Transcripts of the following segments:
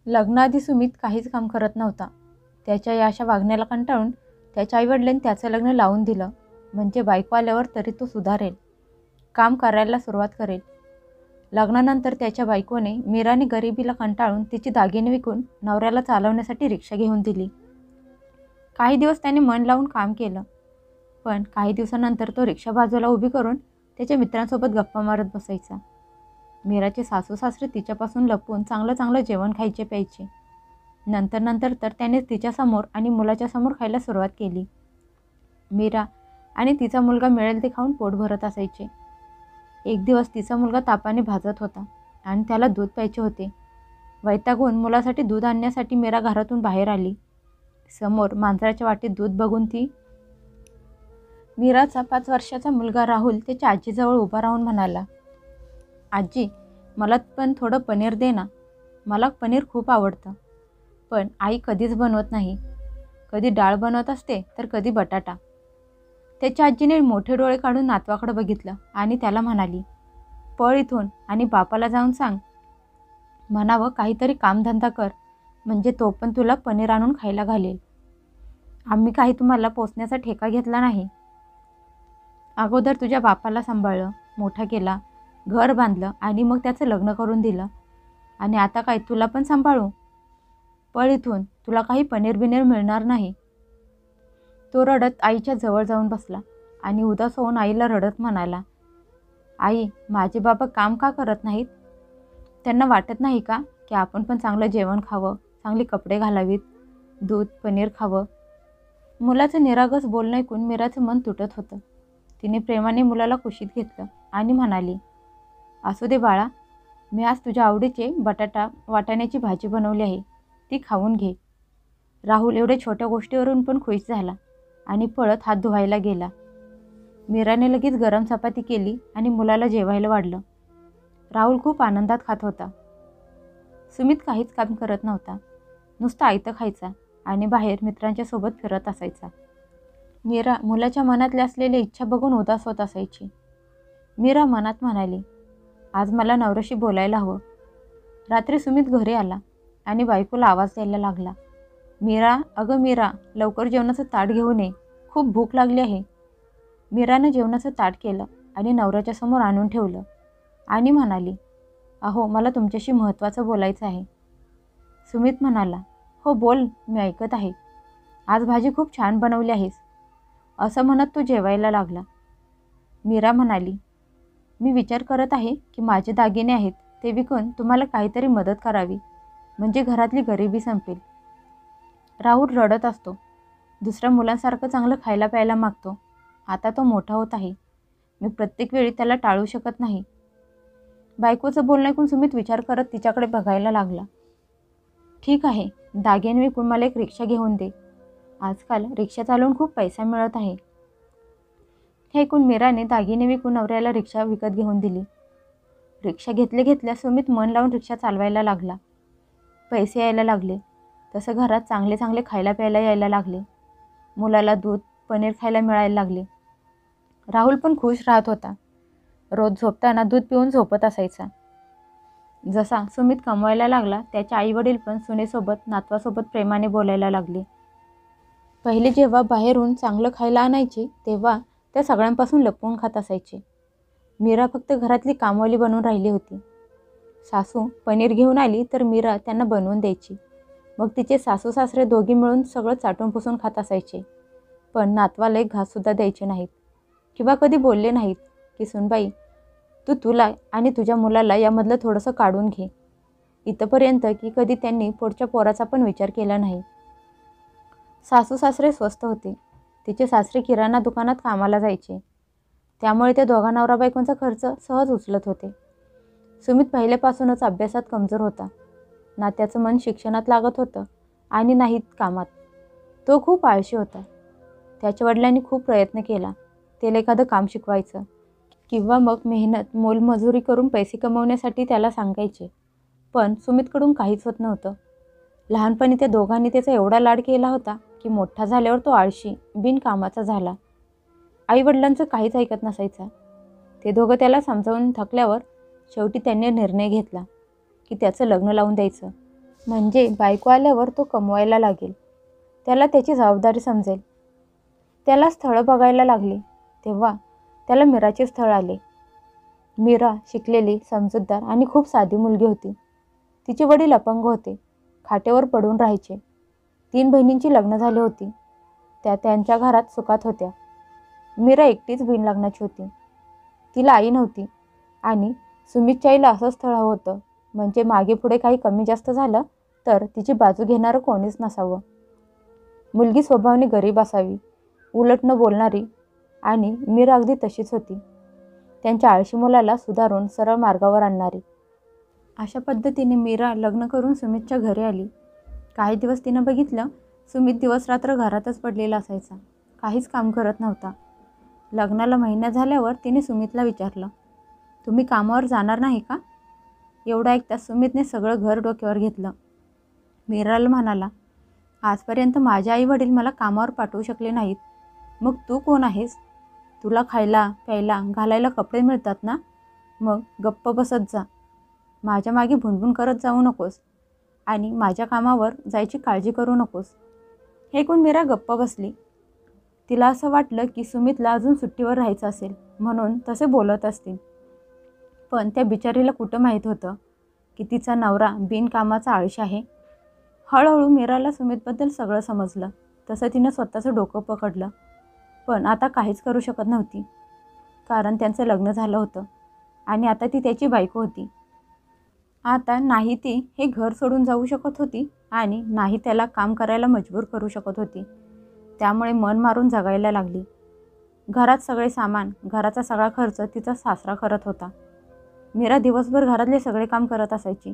लग्नाआधी सुमित काहीच काम करत नव्हता. त्याच्या या अशा वागण्याला कंटाळून त्याच्या आईवडिलांनी त्याचं लग्न लावून दिलं. म्हणजे बायको आल्यावर तरी तो सुधारेल, काम करायला सुरुवात करेल. लग्नानंतर त्याच्या बायकोने मीराने गरिबीला कंटाळून तिची दागिने विकून नवऱ्याला चालवण्यासाठी रिक्षा घेऊन दिली. काही दिवस त्याने मन लावून काम केलं, पण काही दिवसानंतर तो रिक्षा बाजूला उभी करून त्याच्या मित्रांसोबत गप्पा मारत बसायचा. मीराचे सासू सासरे तिच्यापासून लपून चांगलं चांगलं जेवण खायचे प्यायचे. नंतर तर त्याने तिच्यासमोर आणि मुलाच्या समोर खायला सुरुवात केली. मीरा आणि तिचा मुलगा मिळेल ते खाऊन पोट भरत असायचे. एक दिवस तिचा मुलगा तापाने भाजत होता आणि त्याला दूध प्यायचे होते. वैतागून मुलासाठी दूध आणण्यासाठी मीरा घरातून बाहेर आली. समोर मांजराच्या वाटेत दूध बघून मीराचा 5 वर्षाचा मुलगा राहुल त्याच्या आजीजवळ उभा राहून म्हणाला, आजी, मला पण थोडं पनीर दे ना. मला पनीर खूप आवडतं, पण आई कधीच बनवत नाही. कधी डाळ बनवत असते तर कधी बटाटा. त्याच्या आजीने मोठे डोळे काढून नातवाकडे बघितलं आणि त्याला म्हणाली, पळ इथून आणि बापाला जाऊन सांग, म्हणावं काहीतरी कामधंदा कर, म्हणजे तो पण तुला पनीर आणून खायला घालेल. आम्ही काही तुम्हाला पोसण्याचा ठेका घेतला नाही. अगोदर तुझ्या बापाला सांभाळलं, मोठा केला, घर बांधलं आणि मग त्याचं लग्न करून दिलं, आणि आता काय तुला पण सांभाळू? पळ इथून, तुला काही पनीर बिनीर मिळणार नाही. तो रडत आईच्या जवळ जाऊन बसला आणि उदास होऊन आईला रडत म्हणाला, आई, माझे बाबा काम का करत नाहीत? त्यांना वाटत नाही का की आपण पण चांगलं जेवण खावं, चांगले कपडे घालावीत, दूध पनीर खावं? मुलाचं निरागस बोलणं ऐकून मीराचं मन तुटत होतं. तिने प्रेमाने मुलाला कुशीत घेतलं आणि म्हणाली, असू दे बाळा, मी आज तुझ्या आवडीचे बटाटा वाटाण्याची भाजी बनवली आहे, ती खाऊन घे. राहुल एवढ्या छोट्या गोष्टीवरून पण खुश झाला आणि पळत हात धुवायला गेला. मीराने लगेच गरम चपाती केली आणि मुलाला जेवायला वाढलं. राहुल खूप आनंदात खात होता. सुमित काहीच काम करत नव्हता, नुसतं आयतं खायचा आणि बाहेर मित्रांच्या सोबत फिरत असायचा. मीरा मुलाच्या मनातली असलेली इच्छा बघून उदास होत असायची. मीरा मनात म्हणाली, आज मला नवऱ्याशी बोलायला हवं. रात्री सुमित घरी आला आणि बायकोला आवाज द्यायला लागला, मीरा, अगं मीरा, लवकर जेवणाचं ताट घेऊन ये, खूप भूक लागली आहे. मीरानं जेवणाचं ताट केलं आणि नवऱ्याच्या समोर आणून ठेवलं आणि म्हणाली, अहो, मला तुमच्याशी महत्त्वाचं बोलायचं आहे. सुमित म्हणाला, हो बोल, मी ऐकत आहे. आज भाजी खूप छान बनवली आहेस, असं म्हणत तो जेवायला लागला. मीरा म्हणाली, मी विचार करत आहे की माझे दागिने आहेत ते विकून तुम्हाला काहीतरी मदत करावी, म्हणजे घरातली गरिबी संपेल. राहुल रडत असतो, दुसऱ्या मुलांसारखं चांगलं खायला प्यायला मागतो. आता तो मोठा होत आहे, मी प्रत्येक वेळी त्याला टाळू शकत नाही. बायकोचं बोलणं ऐकून सुमित विचार करत तिच्याकडे बघायला लागला. ठीक आहे, दागिने विकून मला एक रिक्षा घेऊन दे. आजकाल रिक्षा चालवून खूप पैसा मिळत आहे. हे ऐकून मीराने दागिने विकून नवऱ्याला रिक्षा विकत घेऊन दिली. रिक्षा घेतल्या सुमित मन लावून रिक्षा चालवायला लागला. पैसे यायला लागले, तसं घरात चांगले चांगले खायला प्यायला यायला लागले. मुलाला दूध पनीर खायला मिळायला लागले. राहुल पण खुश राहत होता. रोज झोपताना दूध पिऊन झोपत असायचा. जसा सुमित कमवायला लागला, त्याच्या आईवडील पण सुनेसोबत नातवासोबत प्रेमाने बोलायला लागले. पहिले जेव्हा बाहेरून चांगलं खायला आणायचे तेव्हा त्या सगळ्यांपासून लपवून खात असायचे. मीरा फक्त घरातली कामवाली बनून राहिली होती. सासू पनीर घेऊन आली तर मीरा त्यांना बनवून द्यायची. मग तिचे सासू सासरे दोघी मिळून सगळं चाटून पुसून खात असायचे. पण नातवाला एक घाससुद्धा द्यायचे नाहीत किंवा कधी बोलले नाहीत की सुनबाई, तुला आणि तुझ्या मुलाला यामधलं थोडंसं काढून घे. इथंपर्यंत की कधी त्यांनी पुढच्या पोराचा पण विचार केला नाही. सासू सासरे स्वस्त होते. तिचे सासरे किराणा दुकानात कामाला जायचे, त्यामुळे ते दोघा नवरा बायकोंचा खर्च सहज उचलत होते. सुमित पहिल्यापासूनच अभ्यासात कमजोर होता. ना त्याचं मन शिक्षणात लागत होतं आणि नाहीत कामात. तो खूप आळशी होता. त्याच्या वडिलांनी खूप प्रयत्न केला त्याला एखादं काम शिकवायचं किंवा मग मेहनत मोलमजुरी करून पैसे कमवण्यासाठी त्याला सांगायचे, पण सुमितकडून काहीच होत नव्हतं. लहानपणी त्या दोघांनी त्याचा एवढा लाड केला होता की मोठा झाल्यावर तो आळशी बिनकामाचा झाला. आईवडिलांचं काहीच ऐकत नसायचा. ते दोघं त्याला समजावून थकल्यावर शेवटी त्यांनी निर्णय घेतला की त्याचं लग्न लावून द्यायचं. म्हणजे बायको आल्यावर तो कमवायला लागेल, त्याला त्याची जबाबदारी समजेल. त्याला स्थळं बघायला लागली तेव्हा त्याला मीराचे स्थळ आले. मीरा शिकलेली, समजूतदार आणि खूप साधी मुलगी होती. तिचे वडील अपंग होते, खाटेवर पडून राहायचे. 3 बहिणींची लग्न झाली होती, त्या त्यांच्या घरात सुखात होत्या. मीरा एकटीच बिनलग्नाची होती. तिला आई नव्हती आणि सुमितच्या आईला असं स्थळ हवं होतं म्हणजे मागे पुढे काही कमी जास्त झालं तर तिची बाजू घेणारं कोणीच नसावं. मुलगी स्वभावाने गरीब असावी, उलट न बोलणारी, आणि मीरा अगदी तशीच होती, त्यांच्या आळशी मुलाला सुधारून सरळ मार्गावर आणणारी. अशा पद्धतीने मीरा लग्न करून सुमितच्या घरी आली. काही दिवस तिनं बघितलं, सुमित दिवस रात्र घरातच पडलेला असायचा, काहीच काम करत नव्हता. लग्नाला महिना झाल्यावर तिने सुमितला विचारलं, तुम्ही कामावर जाणार नाही का? एवढं ऐकताच सुमितने सगळं घर डोक्यावर घेतलं. मीराला म्हणाला, आजपर्यंत माझे आई वडील मला कामावर पाठवू शकले नाहीत, मग तू कोण आहेस? तुला खायला प्यायला घालायला कपडे मिळतात ना, मग गप्प बसत जा. माझ्या मागे भुणभुण करत जाऊ नकोस आणि माझ्या कामावर जायची काळजी करू नकोस. हे ऐकून मीरा गप्प बसली. तिला असं वाटलं की सुमितला अजून सुट्टीवर राहायचं असेल म्हणून तसे बोलत असतील. पण त्या बिचारीला कुठं माहीत होतं की तिचा नवरा बिनकामाचा आळशी आहे. हळूहळू मीराला सुमितबद्दल सगळं समजलं. तसं तिनं स्वतःचं डोकं पकडलं, पण आता काहीच करू शकत नव्हती, कारण त्यांचं लग्न झालं होतं आणि आता ती त्याची बायको होती. आता नाही ती हे घर सोडून जाऊ शकत होती आणि नाही त्याला काम करायला मजबूर करू शकत होती. त्यामुळे मन मारून जगायला लागली. घरात सगळे सामान, घराचा सगळा खर्च तिचा सासरा करत होता. मीरा दिवसभर घरातले सगळे काम करत असायची,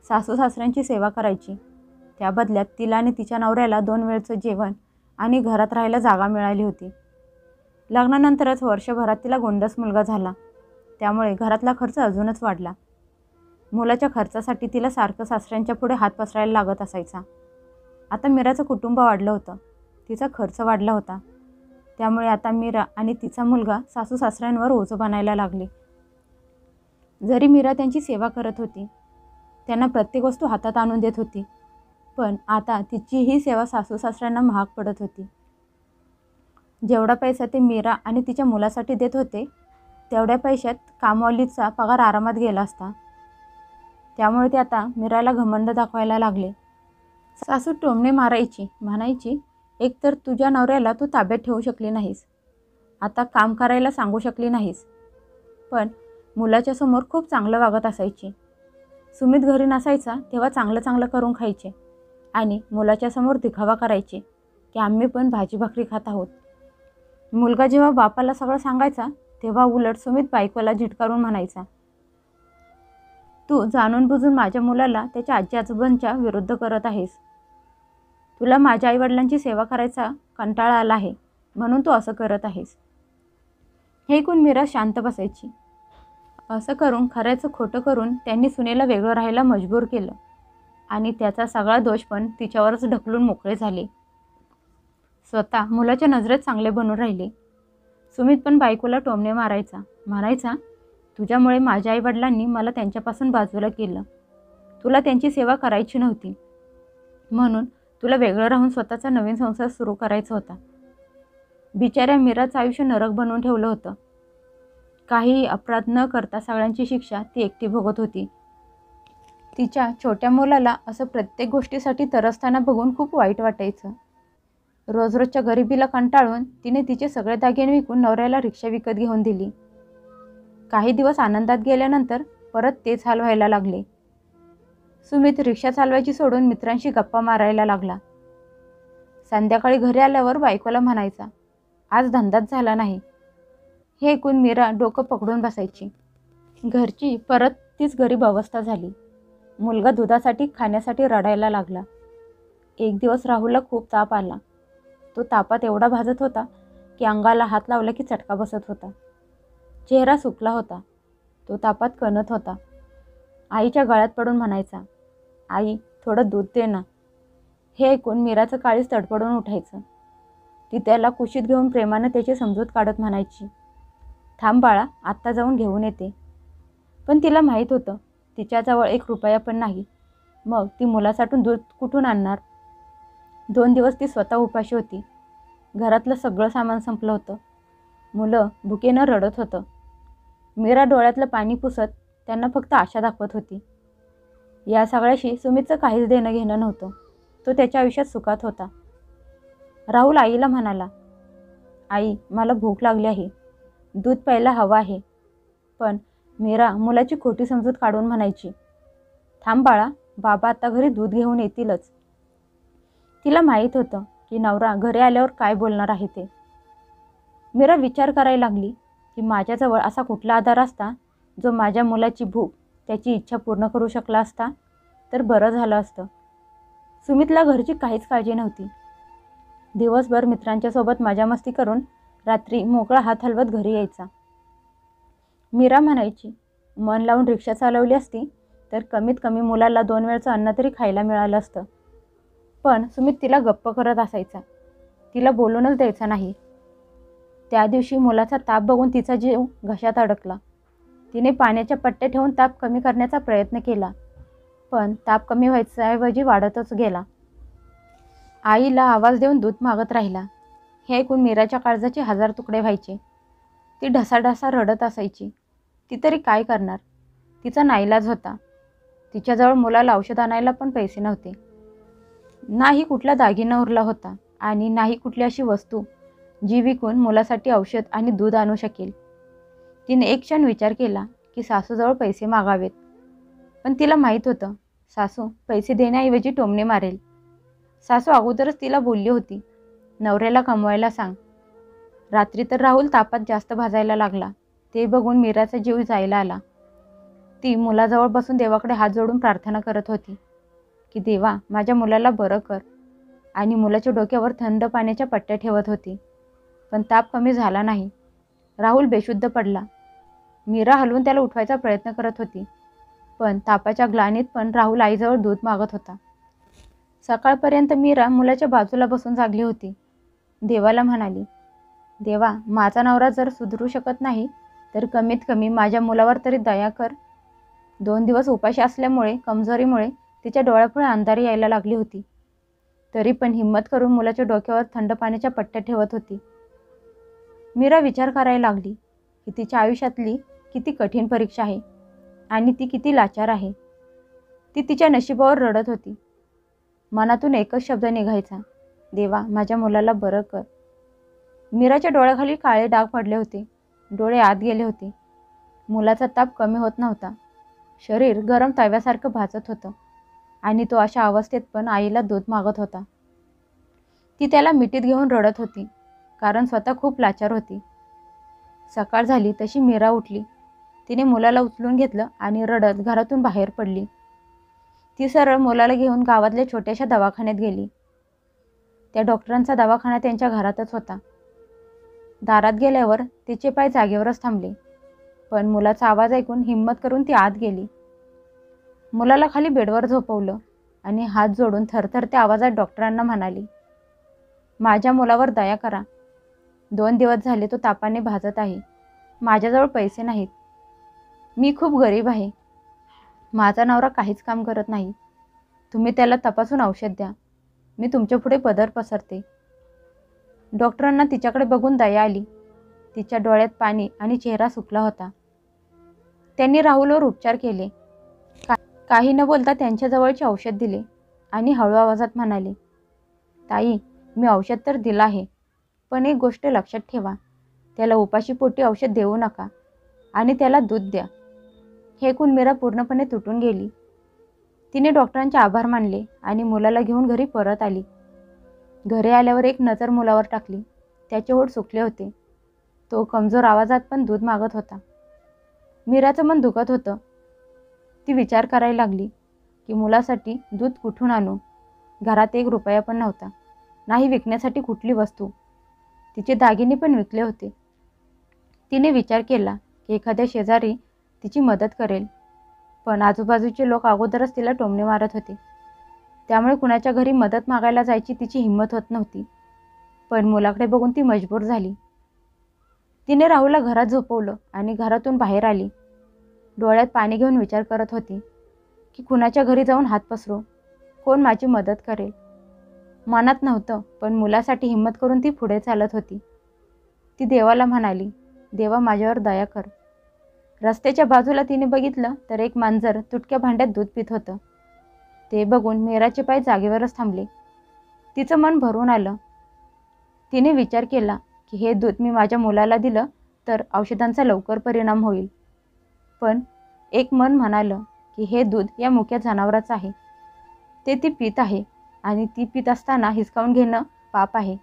सासू सासऱ्यांची सेवा करायची. त्या बदल्यात तिला आणि तिच्या नवऱ्याला 2 वेळचं जेवण आणि घरात राहायला जागा मिळाली होती. लग्नानंतरच वर्षभरात तिला गोंडस मुलगा झाला, त्यामुळे घरातला खर्च अजूनच वाढला. मुलाच्या खर्चासाठी तिला सारखं सासऱ्यांच्या पुढे हात पसरायला लागत असायचा. आता मीराचं कुटुंब वाढलं होतं, तिचा खर्च वाढला होता, त्यामुळे आता मीरा आणि तिचा मुलगा सासू सासऱ्यांवर ओझं बनायला लागले. जरी मीरा त्यांची सेवा करत होती, त्यांना प्रत्येक वस्तू हातात आणून देत होती, पण आता तिची ही सेवा सासू सासऱ्यांना महाग पडत होती. जेवढा पैसा ते मीरा आणि तिच्या मुलासाठी देत होते, तेवढ्या पैशात कामवालीचा पगार आरामात गेला असता. त्यामुळे ते आता मीराला घमंड दाखवायला लागले. सासू टोमणे मारायची, म्हणायची, एकतर तुझ्या नवऱ्याला तू ताब्यात ठेवू शकली नाहीस, आता काम करायला सांगू शकली नाहीस, पण मुलाच्या समोर खूप चांगलं वागत असायची. सुमित घरी नसायचा तेव्हा चांगलं चांगलं करून खायचे आणि मुलाच्या समोर दिखावा करायचे की आम्ही पण भाजी भाकरी खात आहोत. मुलगा जेव्हा बापाला सगळं सांगायचा तेव्हा उलट सुमित बायकोला झिटकारून म्हणायचा, तू जाणून बुजून माझ्या मुलाला त्याच्या आजी आजोबांच्या विरुद्ध करत आहेस. तुला माझ्या आईवडिलांची सेवा करायचा कंटाळा आला आहे म्हणून तू असं करत आहेस. हे ऐकून मीरा शांत बसायची. असं करून खऱ्याचं खोटं करून त्यांनी सुनेला वेगळं राहायला मजबूर केलं आणि त्याचा सगळा दोष पण तिच्यावरच ढकलून मोकळे झाले. स्वतः मुलाच्या नजरेत चांगले बनून राहिले. सुमित पण बायकोला टोमणे मारायचा, म्हणायचा, तुझ्यामुळे माझ्या आईवडिलांनी मला त्यांच्यापासून बाजूला केलं. तुला त्यांची सेवा करायची नव्हती म्हणून तुला वेगळं राहून स्वतःचा नवीन संसार सुरू करायचा होता. बिचाऱ्या मीराचं आयुष्य नरक बनवून ठेवलं होतं. काहीही अपराध न करता सगळ्यांची शिक्षा ती एकटी भोगत होती. तिच्या छोट्या मुलाला असं प्रत्येक गोष्टीसाठी तरसताना बघून खूप वाईट वाटायचं. रोजरोजच्या गरिबीला कंटाळून तिने तिचे सगळे दागिने विकून नवऱ्याला रिक्षा विकत घेऊन दिली. काही दिवस आनंदात गेल्यानंतर परत तेच हाल व्हायला लागले. सुमित रिक्षा चालवायची सोडून मित्रांशी गप्पा मारायला लागला. संध्याकाळी घरी आल्यावर बायकोला म्हणायचा, आज धंदाच झाला नाही. हे ऐकून मीरा डोकं पकडून बसायची. घरची परत तीच गरीब अवस्था झाली. मुलगा दुधासाठी खाण्यासाठी रडायला लागला. एक दिवस राहुलला खूप ताप आला. तो तापात एवढा भाजत होता की अंगाला हात लावला की चटका बसत होता. चेहरा सुकला होता. तो तापात कणत होता. आईच्या गळ्यात पडून म्हणायचा, आई थोडं दूध दे ना. हे ऐकून मीराचं काळीज तडपडून उठायचं. ती त्याला कुशीत घेऊन प्रेमानं त्याची समजूत काढत म्हणायची, थांब बाळा, आत्ता जाऊन घेऊन येते. पण तिला माहीत होतं तिच्याजवळ 1 रुपया पण नाही. मग ती मुलासाठून दूध कुठून आणणार? 2 दिवस ती स्वतः उपाशी होती. घरातलं सगळं सामान संपलं होतं. मुलं भुकेनं रडत होतं. मीरा डोळ्यातलं पाणी पुसत त्यांना फक्त आशा दाखवत होती. या सगळ्याशी सुमितचं काहीच देणं घेणं नव्हतं. तो त्याच्या आयुष्यात सुखात होता. राहुल आईला म्हणाला, आई, मला भूक लागली आहे, दूध प्यायला हवं आहे. पण मीरा मुलाची खोटी समजूत काढून म्हणायची, थांब बाळा, बाबा आता घरी दूध घेऊन येतीलच. तिला माहीत होतं की नवरा घरी आल्यावर काय बोलणार आहे ते. मीरा विचार करायला लागली की माझ्याजवळ असा कुठला आधार असता जो माझ्या मुलाची भूक, त्याची इच्छा पूर्ण करू शकला असता तर बरं झालं असतं. सुमितला घरची काहीच काळजी नव्हती. दिवसभर मित्रांच्यासोबत मजामस्ती करून रात्री मोकळा हात हलवत घरी यायचा. मीरा म्हणायची, मन लावून रिक्षा चालवली असती तर कमीत कमी मुलाला 2 वेळचं अन्न तरी खायला मिळालं असतं. पण सुमित तिला गप्प करत असायचा. तिला बोलूनच द्यायचा नाही. त्या दिवशी मुलाचा ताप बघून तिचा जीव घशात अडकला. तिने पाण्याच्या पट्ट्या ठेवून ताप कमी करण्याचा प्रयत्न केला, पण ताप कमी व्हायच्याऐवजी वाढतच गेला. आईला आवाज देऊन दूध मागत राहिला. हे ऐकून मीराच्या काळजाचे 1000 तुकडे व्हायचे. ती ढसाढसा रडत असायची. ती तरी काय करणार? तिचा नाईलाज होता. तिच्याजवळ मुलाला औषध आणायला पण पैसे नव्हते. नाही कुठला दागिना उरला होता आणि नाही कुठली अशी वस्तू जी विकून मुलासाठी औषध आणि दूध आणू शकेल. तिने एक क्षण विचार केला की सासूजवळ पैसे मागावेत. पण तिला माहीत होतं सासू पैसे देण्याऐवजी टोमणे मारेल. सासू अगोदरच तिला बोलली होती, नवऱ्याला कमवायला सांग. रात्री तर राहुल तापात जास्त भाजायला लागला. ते बघून मीराचा जीव जायला आला. ती मुलाजवळ बसून देवाकडे हात जोडून प्रार्थना करत होती की देवा, माझ्या मुलाला बरं कर. आणि मुलाच्या डोक्यावर थंड पाण्याच्या पट्ट्या ठेवत होती. पण ताप कमी झाला नाही. राहुल बेशुद्ध पडला. मीरा हलवून त्याला उठवायचा प्रयत्न करत होती. पण तापाच्या ग्लानीत पण राहुल आईजवळ दूध मागत होता. सकाळपर्यंत मीरा मुलाच्या बाजूला बसून जागली होती. देवाला म्हणाली, देवा, माझा नवरा जर सुधरू शकत नाही तर कमीत कमी माझ्या मुलावर तरी दया कर. 2 दिवस उपाशी असल्यामुळे, कमजोरीमुळे तिच्या डोळ्यापुढे अंधारी यायला लागली होती. तरी पण हिम्मत करून मुलाच्या डोक्यावर थंड पाण्याच्या पट्ट्या ठेवत होती. मीरा विचार करायला लागली की तिच्या आयुष्यातली किती कठीण परीक्षा आहे आणि ती किती लाचार आहे. ती तिच्या नशिबावर रडत होती. मनातून एकच शब्द निघायचा, देवा, माझ्या मुलाला बरं कर. मीराच्या डोळ्याखाली काळे डाग पडले होते. डोळे आत गेले होते. मुलाचा ताप कमी होत नव्हता. शरीर गरम तव्यासारखं भाजत होतं आणि तो अशा अवस्थेत पण आईला दूध मागत होता. ती त्याला मिठीत घेऊन रडत होती, कारण स्वतः खूप लाचार होती. सकाळ झाली तशी मीरा उठली. तिने मुलाला उचलून घेतलं आणि रडत घरातून बाहेर पडली. ती सरळ मुलाला घेऊन गावातल्या छोट्याशा दवाखान्यात गेली. त्या डॉक्टरांचा दवाखाना त्यांच्या घरातच होता. दारात गेल्यावर तिचे पाय जागेवरच थांबले. पण मुलाचा आवाज ऐकून हिम्मत करून ती आत गेली. मुलाला खाली बेडवर झोपवलं आणि हात जोडून थरथरत्या आवाजात डॉक्टरांना म्हणाली, माझ्या मुलावर दया करा. 2 दिवस झाले तो तापाने भाजत आहे. माझ्याजवळ पैसे नाहीत. मी खूप गरीब आहे. माझा नवरा काहीच काम करत नाही. तुम्ही त्याला तपासून औषध द्या. मी तुमच्या पुढे पदर पसरते. डॉक्टरांना तिच्याकडे बघून दया आली. तिच्या डोळ्यात पाणी आणि चेहरा सुकला होता. त्यांनी राहुलवर उपचार केले. काही न बोलता त्यांच्याजवळचे औषध दिले आणि हळू आवाजात म्हणाले, ताई, मी औषध तर दिलं आहे, पण एक गोष्ट लक्षात ठेवा, त्याला उपाशीपोटी औषध देऊ नका आणि त्याला दूध द्या. हे ऐकून मीरा पूर्णपणे तुटून गेली. तिने डॉक्टरांचे आभार मानले आणि मुलाला घेऊन घरी परत आली. घरी आल्यावर एक नजर मुलावर टाकली. त्याचे ओठ सुकले होते. तो कमजोर आवाजात पण दूध मागत होता. मीराचं मन दुखत होतं. ती विचार करायला लागली की मुलासाठी दूध कुठून आणू. घरात 1 रुपया पण नव्हता, नाही विकण्यासाठी कुठली वस्तू. तिचे दागिने पण विकले होते. तिने विचार केला की एखाद्या शेजारी तिची मदत करेल, पण आजूबाजूचे लोक अगोदरच तिला टोमणे मारत होते. त्यामुळे कुणाच्या घरी मदत मागायला जायची तिची हिंमत होत नव्हती. पण मुलाकडे बघून ती मजबूर झाली. तिने राहुलला घरात झोपवलं आणि घरातून बाहेर आली. डोळ्यात पाणी घेऊन विचार करत होती, की कुणाच्या घरी जाऊन हात पसरू, कोण माझी मदत करेल. मनात नव्हतं, पण मुलासाठी हिंमत करून ती पुढे चालत होती. ती देवाला म्हणाली, देवा माझ्यावर दया कर. रस्त्याच्या बाजूला तिने बघितलं तर एक मांजर तुटक्या भांड्यात दूध पित होतं. ते बघून मीराचे पाय जागेवरच थांबले. तिचं मन भरून आलं. तिने विचार केला की हे दूध मी माझ्या मुलाला दिलं तर औषधांचा लवकर परिणाम होईल. पण एक मन म्हणालं की हे दूध या मुक्या जनावराचं आहे. ते ती पीत आहे आणि ती पीत असताना हिसकावून घेणं पाप आहे.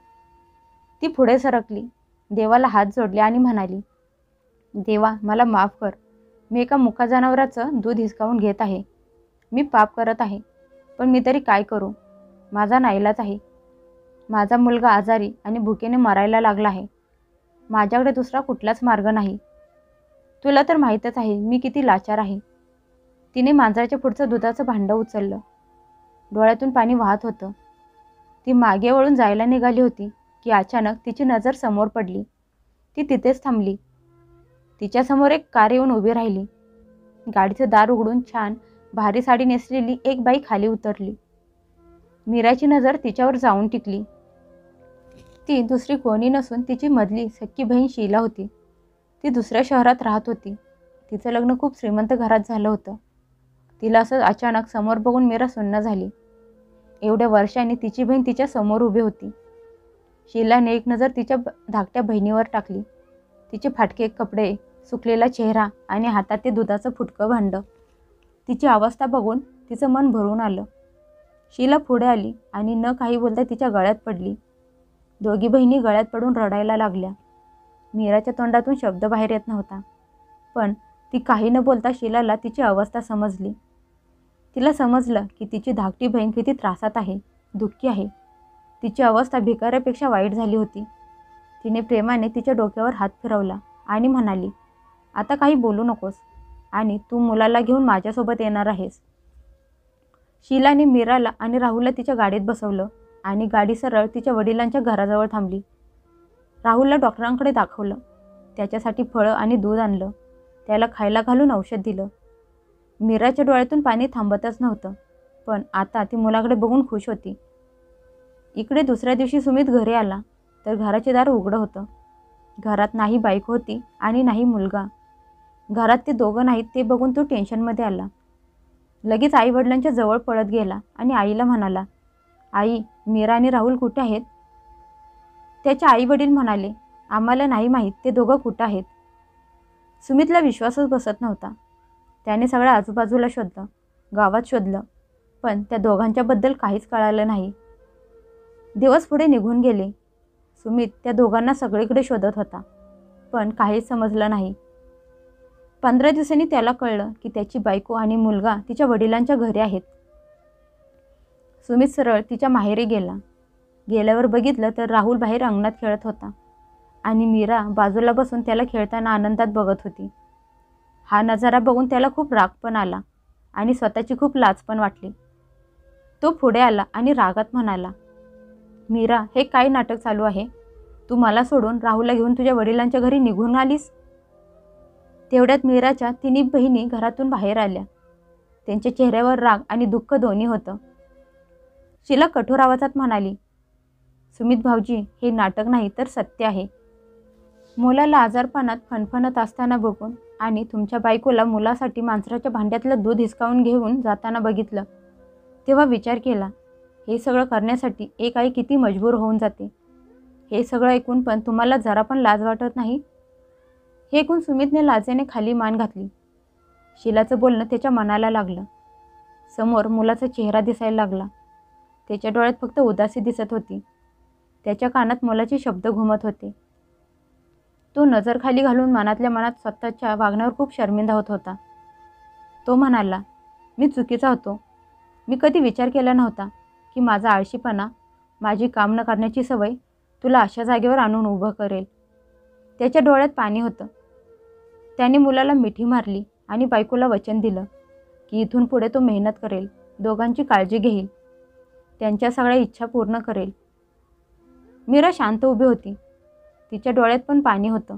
ती पुढे सरकली, देवाला हात जोडले आणि म्हणाली, देवा मला माफ कर. मी एका मुका जनावराचं दूध हिसकावून घेत आहे. मी पाप करत आहे, पण मी तरी काय करू. माझा नाईलाज आहे. माझा मुलगा आजारी आणि भुकेने मरायला लागला आहे. माझ्याकडे दुसरा कुठलाच मार्ग नाही. तुला तर माहीतच आहे मी किती लाचार आहे. तिने मांजराच्या पुढचं दुधाचं भांडं उचललं. डोळ्यातून पाणी वाहत होतं. ती मागे वळून जायला निघाली होती की अचानक तिची नजर समोर पडली. ती तिथेच थांबली. तिच्यासमोर एक कार येऊन उभी राहिली. गाडीचं दार उघडून छान भारी साडी नेसलेली एक बाई खाली उतरली. मीराची नजर तिच्यावर जाऊन टिकली. ती दुसरी कोणी नसून तिची मधली सख्खी बहीण शीला होती. ती दुसऱ्या शहरात राहत होती. तिचं लग्न खूप श्रीमंत घरात झालं होतं. तिला असं अचानक समोर बघून मीरा सुन्न झाली. एवढ्या वर्षांनी तिची बहीण तिच्या समोर उभी होती. शीलाने एक नजर तिच्या धाकट्या बहिणीवर टाकली. तिचे फाटके कपडे, सुकलेला चेहरा आणि हातात ते दुधाचं फुटकं भांडं. तिची अवस्था बघून तिचं मन भरून आलं. शीला पुढे आली आणि न काही बोलता तिच्या गळ्यात पडली. दोघी बहिणी गळ्यात पडून रडायला लागल्या. मीराच्या तोंडातून शब्द बाहेर येत नव्हता, पण ती काही न बोलता शीलाला तिची अवस्था समजली. तिला समजलं की तिची धाकटी बहीण किती त्रासात आहे, दुःखी आहे. तिची अवस्था भिकाऱ्यापेक्षा वाईट झाली होती. तिने प्रेमाने तिच्या डोक्यावर हात फिरवला आणि म्हणाली, आता काही बोलू नकोस आणि तू मुलाला घेऊन माझ्यासोबत येणार आहेस. शीलाने मीराला आणि राहुलला तिच्या गाडीत बसवलं आणि गाडी सरळ तिच्या वडिलांच्या घराजवळ थांबली. राहुलला डॉक्टरांकडे दाखवलं. त्याच्यासाठी फळं आणि दूध आणलं. त्याला खायला घालून औषध दिलं. मीराच्या डोळ्यातून पाणी थांबतच नव्हतं, पण आता ती मुलाकडे बघून खुश होती. इकडे दुसऱ्या दिवशी सुमित घरी आला तर घराचे दार उघडं होतं. घरात नाही बायको होती आणि नाही मुलगा. घरात ते दोघं नाहीत ते बघून तो टेन्शनमध्ये आला. लगेच आई वडिलांच्या जवळ पळत गेला आणि आईला म्हणाला, आई मीरा आणि राहुल कुठे आहेत? त्याचे आई वडील म्हणाले, आम्हाला नाही माहीत ते दोघं कुठं आहेत. सुमितला विश्वासच बसत नव्हता. त्याने सगळ्या आजूबाजूला शोधलं, गावात शोधलं, पण त्या दोघांच्याबद्दल काहीच कळालं नाही. दिवस पुढे निघून गेले. सुमित त्या दोघांना सगळीकडे शोधत होता, पण काहीच समजलं नाही. 15 दिवसांनी त्याला कळलं की त्याची बायको आणि मुलगा तिच्या वडिलांच्या घरी आहेत. सुमित सरळ तिच्या माहेरी गेला. गेल्यावर बघितलं तर राहुल बाहेर अंगणात खेळत होता आणि मीरा बाजूला बसून त्याला खेळताना आनंदात बघत होती. हा नजारा बघून त्याला खूप राग पण आला आणि स्वतःची खूप लाज पण वाटली. तो पुढे आला आणि रागात म्हणाला, मीरा हे काय नाटक चालू आहे? तू मला सोडून राहुलला घेऊन तुझ्या वडिलांच्या घरी निघून आलीस? तेवढ्यात मीराच्या तिन्ही बहिणी घरातून बाहेर आल्या. त्यांच्या चेहऱ्यावर राग आणि दुःख दोन्ही होतं. शीला कठोर आवाजात म्हणाली, सुमित भाऊजी हे नाटक नाही तर सत्य आहे. मुलाला आजारपणात फणफणत असताना बघून आणि तुमच्या बायकोला मुलासाठी मांजराच्या भांड्यातलं दूध हिसकावून घेऊन जाताना बघितलं तेव्हा विचार केला, हे सगळं करण्यासाठी एक आई किती मजबूर होऊन जाते. हे सगळं ऐकून पण तुम्हाला जरा पण लाज वाटत नाही? हे ऐकून सुमितने लाजेने खाली मान घातली. शीलाचं बोलणं त्याच्या मनाला लागलं. समोर मुलाचा चेहरा दिसायला लागला. त्याच्या डोळ्यात फक्त उदासी दिसत होती. त्याच्या कानात मुलाचे शब्द घुमत होते. तो नजर खाली घालून मनातल्या मनात स्वतःच्या वागण्यावर खूप शर्मिंदा होत होता. तो म्हणाला, मी चुकीचा होतो. मी कधी विचार केला नव्हता की माझा आळशीपणा, माझी काम न करण्याची सवय तुला अशा जागेवर आणून उभं करेल. त्याच्या डोळ्यात पाणी होतं. त्याने मुलाला मिठी मारली आणि बायकोला वचन दिलं की इथून पुढे तो मेहनत करेल, दोघांची काळजी घेईल, त्यांच्या सगळ्या इच्छा पूर्ण करेल. मीरा शांत उभी होती. तिच्या डोळ्यात पण पाणी होतं.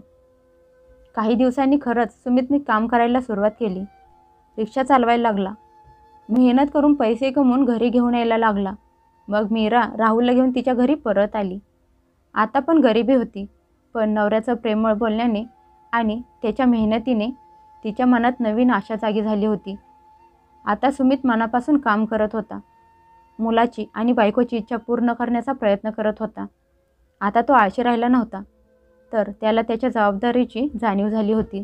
काही दिवसांनी खरंच सुमितने काम करायला सुरुवात केली. रिक्षा चालवायला लागला. मेहनत करून पैसे कमवून घरी घेऊन यायला लागला. मग मीरा राहुलला घेऊन तिच्या घरी परत आली. आता पण गरिबी होती, पण नवऱ्याचं प्रेमळ बोलण्याने आणि त्याच्या मेहनतीने तिच्या मनात नवीन आशा जागी झाली होती. आता सुमित मनापासून काम करत होता. मुलाची आणि बायकोची इच्छा पूर्ण करण्याचा प्रयत्न करत होता. आता तो आळशी राहिला नव्हता, तर त्याला त्याच्या जबाबदारीची जाणीव झाली होती.